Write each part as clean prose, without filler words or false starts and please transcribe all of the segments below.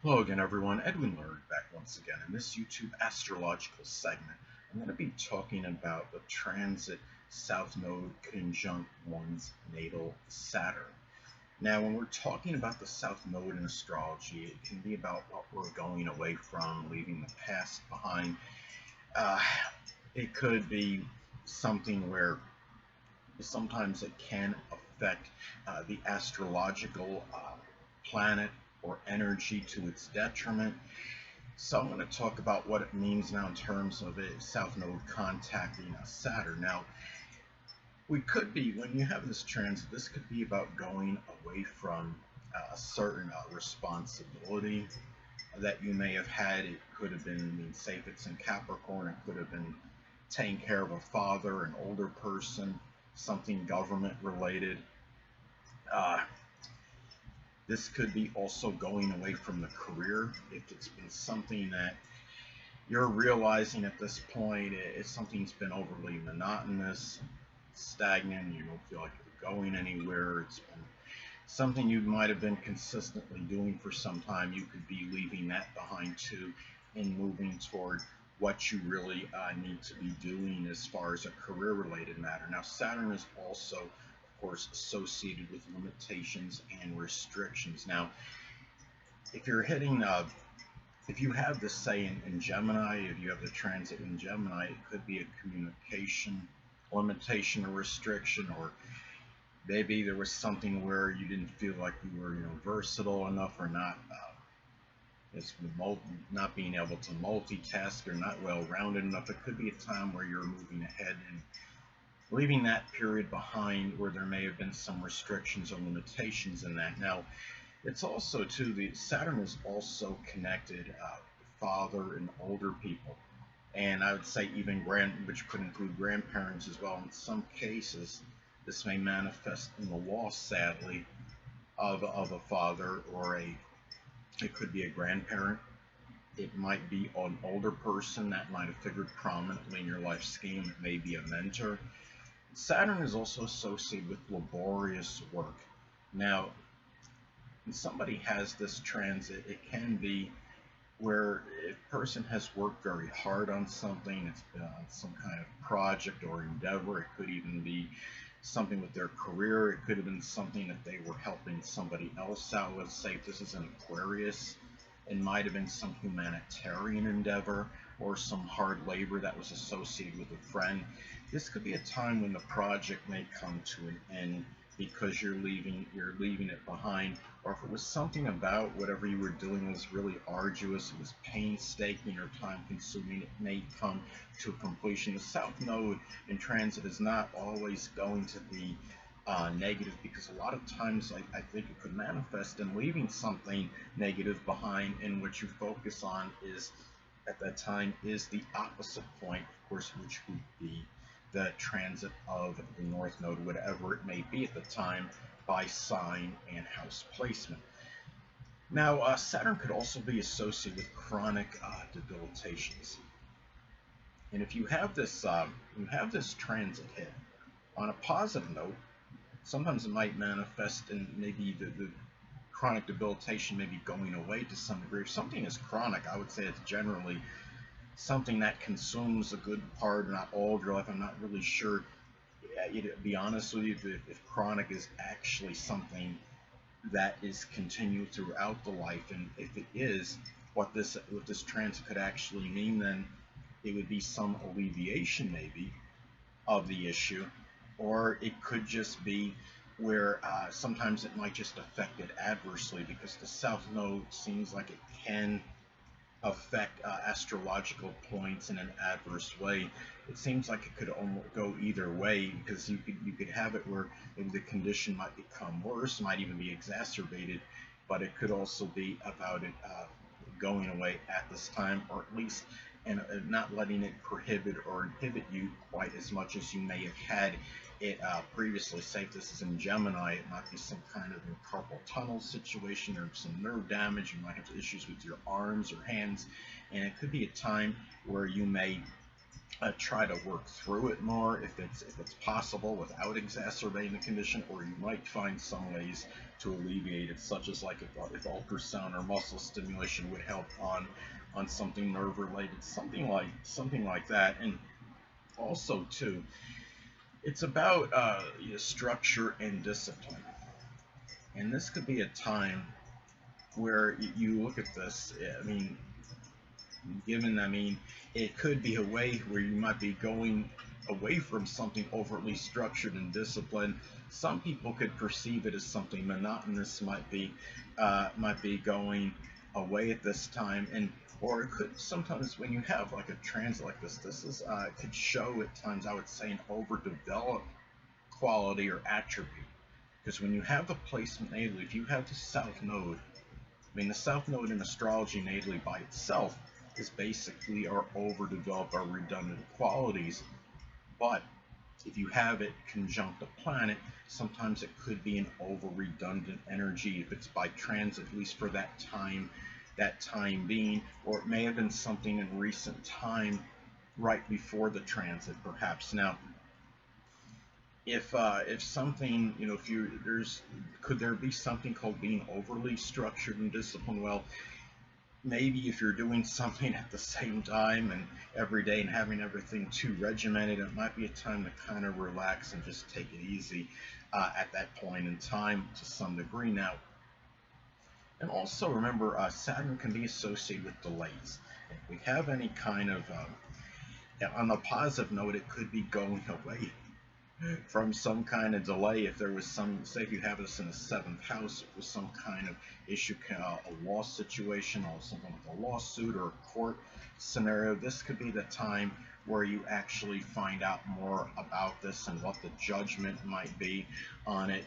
Hello again, everyone. Edwin Learnard back once again. In this YouTube astrological segment, I'm going to be talking about the transit South Node conjunct one's natal Saturn. Now, when we're talking about the South Node in astrology, it can be about what we're going away from, leaving the past behind. Uh, it could be something where sometimes it can affect the astrological planet or energy to its detriment. So I'm going to talk about what it means now in terms of a South Node contacting a Saturn. Now, we could be, when you have this transit, this could be about going away from a certain responsibility that you may have had. It could have been, say if it's in Capricorn, it could have been taking care of a father, an older person, something government related. Uh, this could be also going away from the career if it's been something that you're realizing at this point it's something's been overly monotonous, stagnant, you don't feel like you're going anywhere, it's been something you might have been consistently doing for some time. You could be leaving that behind too and moving toward what you really need to be doing as far as a career related matter. Now, Saturn is also, of course, associated with limitations and restrictions. Now, if you're hitting if you have this, say, in Gemini, if you have the transit in Gemini, it could be a communication limitation or restriction, or maybe there was something where you didn't feel like you were, versatile enough, or not, not being able to multitask, or not well-rounded enough. It could be a time where you're moving ahead and leaving that period behind where there may have been some restrictions or limitations in that. Now, it's also too, the Saturn is also connected with father and older people, and I would say even which could include grandparents as well. In some cases, this may manifest in the loss, sadly, of a father, or it could be a grandparent. It might be an older person that might have figured prominently in your life scheme. It may be a mentor. Saturn is also associated with laborious work. Now, when somebody has this transit, it can be where a person has worked very hard on something. It's been on some kind of project or endeavor. It could even be something with their career. It could have been something that they were helping somebody else out with. Say if this is an Aquarius, it might have been some humanitarian endeavor or some hard labor that was associated with a friend. This could be a time when the project may come to an end because you're leaving it behind, or if it was something about whatever you were doing was really arduous, it was painstaking or time consuming, it may come to a completion. The South Node in transit is not always going to be negative, because a lot of times I think it could manifest in leaving something negative behind, and what you focus on is at that time is the opposite point, of course, which would be the transit of the North Node, whatever it may be at the time, by sign and house placement. Now, Saturn could also be associated with chronic debilitations, and if you have this transit hit on a positive note, sometimes it might manifest in maybe the chronic debilitation maybe going away to some degree. If something is chronic, I would say it's generally something that consumes a good part, not all of your life. I'm not really sure, to be honest with you, if chronic is actually something that is continued throughout the life, and if it is, what this transit could actually mean, then it would be some alleviation maybe of the issue, or it could just be where sometimes it might just affect it adversely, because the South Node seems like it can affect astrological points in an adverse way. It seems like it could almost go either way, because you could have it where maybe the condition might become worse, might even be exacerbated, but it could also be about it going away at this time, or at least and not letting it prohibit or inhibit you quite as much as you may have had it previously. Say if this is in Gemini, it might be some kind of carpal tunnel situation or some nerve damage. You might have issues with your arms or hands, and it could be a time where you may try to work through it more if it's possible without exacerbating the condition, or you might find some ways to alleviate it, such as like if ultrasound or muscle stimulation would help on something nerve related, something like that. And also too, it's about structure and discipline. And this could be a time where you look at this. I mean, it could be a way where you might be going away from something overtly structured and disciplined. Some people could perceive it as something monotonous, might be going away at this time, and or it could sometimes when you have like a transit like this is could show at times, I would say, an overdeveloped quality or attribute. Because when you have the placement natally, if you have the south node, the south node in astrology natally by itself is basically our overdeveloped, our redundant qualities. But if you have it conjunct a planet, sometimes it could be an over redundant energy if it's by transit, at least for that time being, or it may have been something in recent time right before the transit, perhaps. Now, if something, if you there's could there be something called being overly structured and disciplined? Well, maybe if you're doing something at the same time and every day and having everything too regimented, it might be a time to kind of relax and just take it easy at that point in time to some degree. Now, and also remember, Saturn can be associated with delays. If we have any kind of, on the positive note, it could be going away from some kind of delay. If there was say if you have this in the seventh house, it was some kind of issue, a law situation or something like a lawsuit or a court scenario, this could be the time where you actually find out more about this and what the judgment might be on it.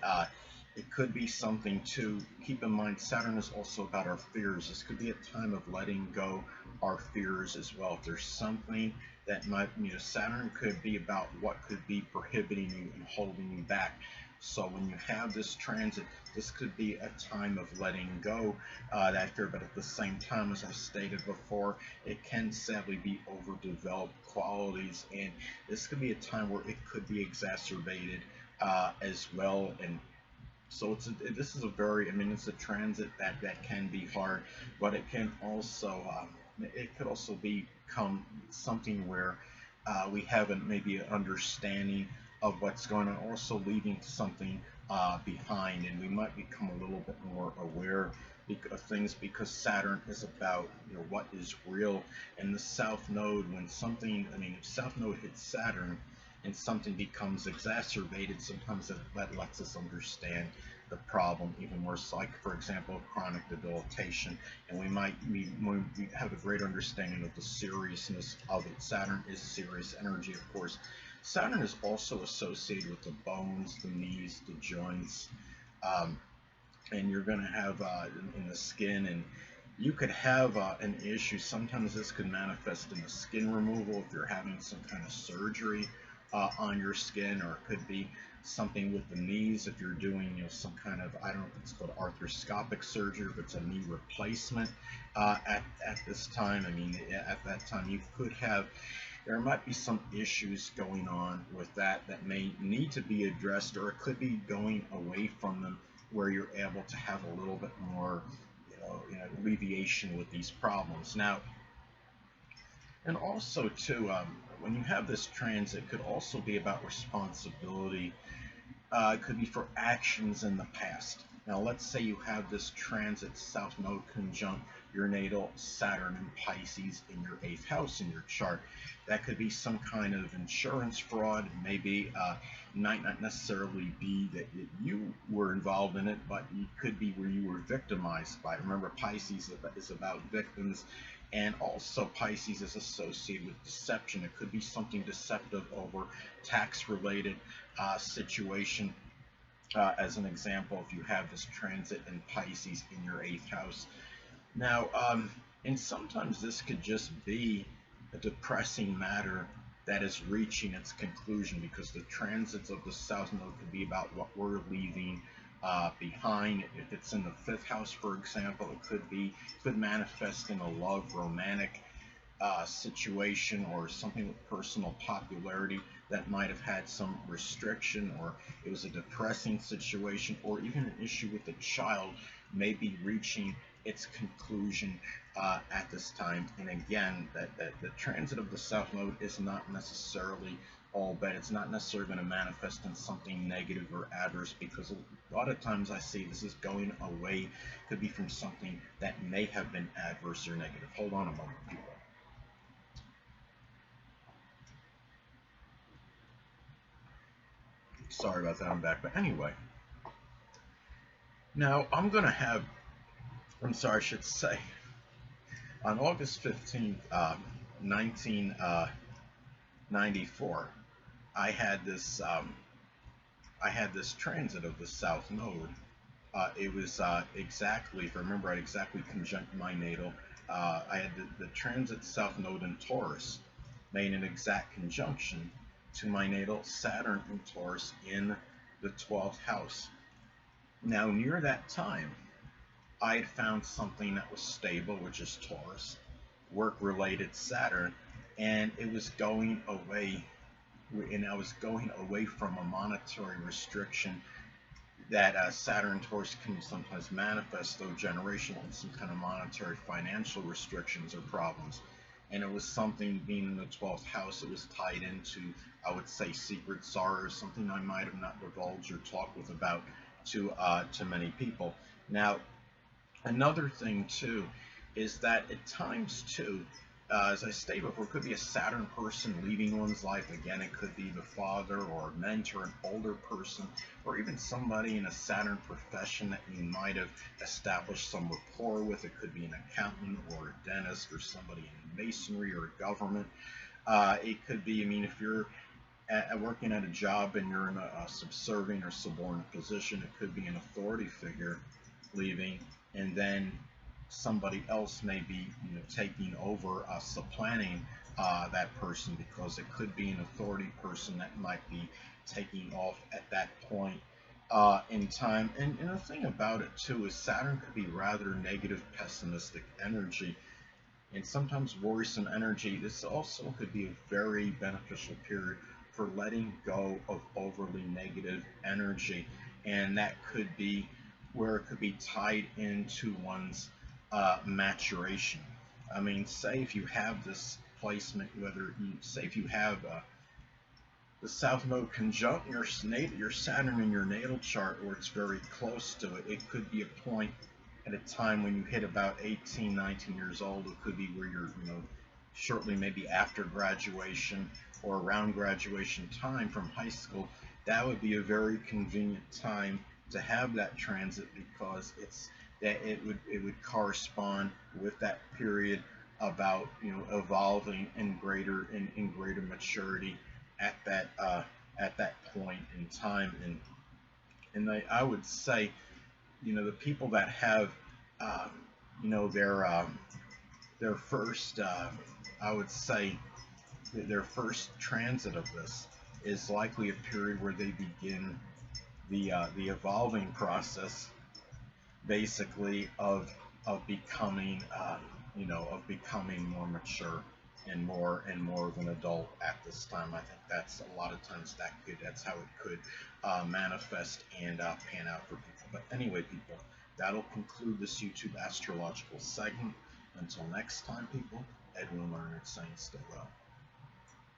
It could be something to keep in mind. Saturn is also about our fears. This could be a time of letting go our fears as well. If there's something that might, Saturn could be about what could be prohibiting you and holding you back. So when you have this transit, this could be a time of letting go that fear, but at the same time, as I stated before, it can sadly be overdeveloped qualities, and this could be a time where it could be exacerbated as well. And so this is a very, it's a transit that can be hard, but it can also, it could also become something where we have maybe an understanding of what's going on, also leaving something behind, and we might become a little bit more aware of things, because Saturn is about what is real. And the South Node, when something, if South Node hits Saturn and something becomes exacerbated, sometimes that lets us understand the problem even worse. Like, for example, chronic debilitation, and we have a great understanding of the seriousness of it. Saturn is serious energy, of course. Saturn is also associated with the bones, the knees, the joints, and you're going to have in the skin, and you could have an issue. Sometimes this could manifest in the skin removal if you're having some kind of surgery on your skin, or it could be something with the knees if you're doing some kind of, I don't know if it's called arthroscopic surgery, if it's a knee replacement at this time. At that time you could have, there might be some issues going on with that may need to be addressed, or it could be going away from them where you're able to have a little bit more alleviation with these problems. Now, and also too, when you have this transit, it could also be about responsibility. It could be for actions in the past. Now, let's say you have this transit South Node conjunct your natal Saturn in Pisces in your 8th house in your chart. That could be some kind of insurance fraud. Maybe might not necessarily be that you were involved in it, but it could be where you were victimized by it. Remember, Pisces is about victims, and also Pisces is associated with deception. It could be something deceptive over tax-related situation. As an example, if you have this transit in Pisces in your 8th house. Now, and sometimes this could just be a depressing matter that is reaching its conclusion, because the transits of the South Node could be about what we're leaving behind. If it's in the 5th house, for example, it could manifest in a love, romantic situation or something with personal popularity that might have had some restriction, or it was a depressing situation, or even an issue with a child may be reaching its conclusion at this time. And again, that the transit of the South Node is not necessarily all bad. It's not necessarily going to manifest in something negative or adverse, because a lot of times I see this is going away, could be from something that may have been adverse or negative. Hold on a moment, people. Sorry about that, I'm back. But anyway, now I'm going to have, I'm sorry, I should say, on August 15th, 1994, I had this transit of the South Node. It was exactly, if I remember right, exactly conjunct my natal. I had the transit South Node in Taurus, made an exact conjunction to my natal Saturn in Taurus in the 12th house. Now, near that time, I had found something that was stable, which is Taurus, work-related Saturn, and it was going away, and I was going away from a monetary restriction that Saturn Taurus can sometimes manifest, though generational, in some kind of monetary financial restrictions or problems. And it was something, being in the 12th house, it was tied into, I would say, secret sorrows, something I might have not divulged or talked with about to many people. Now, another thing too is that at times too, as I stated before, it could be a Saturn person leaving one's life. Again, it could be the father or a mentor, an older person, or even somebody in a Saturn profession that you might have established some rapport with. It could be an accountant or a dentist or somebody in masonry or government. It could be, I mean, if you're working at a job and you're in a subservient or subordinate position, it could be an authority figure leaving, and then somebody else may be, taking over, supplanting that person, because it could be an authority person that might be taking off at that point in time. And the thing about it too is Saturn could be rather negative, pessimistic energy, and sometimes worrisome energy. This also could be a very beneficial period for letting go of overly negative energy, and that could be where it could be tied into one's maturation. I mean, say if you have this placement, whether you say if you have the South Node conjunct your Saturn in your natal chart, or it's very close to it, it could be a point at a time when you hit about 18, 19 years old. It could be where you're, shortly maybe after graduation or around graduation time from high school. That would be a very convenient time to have that transit, because it would correspond with that period about, evolving in greater maturity at that point in time. I would say, the people that have you know their first I would say their first transit of this is likely a period where they begin the evolving process, basically, of becoming of becoming more mature and more of an adult at this time. I think that's a lot of times that's how it could manifest and pan out for people. But anyway, people, that'll conclude this YouTube astrological segment. Until next time, people, Edwin Learnard saying stay well.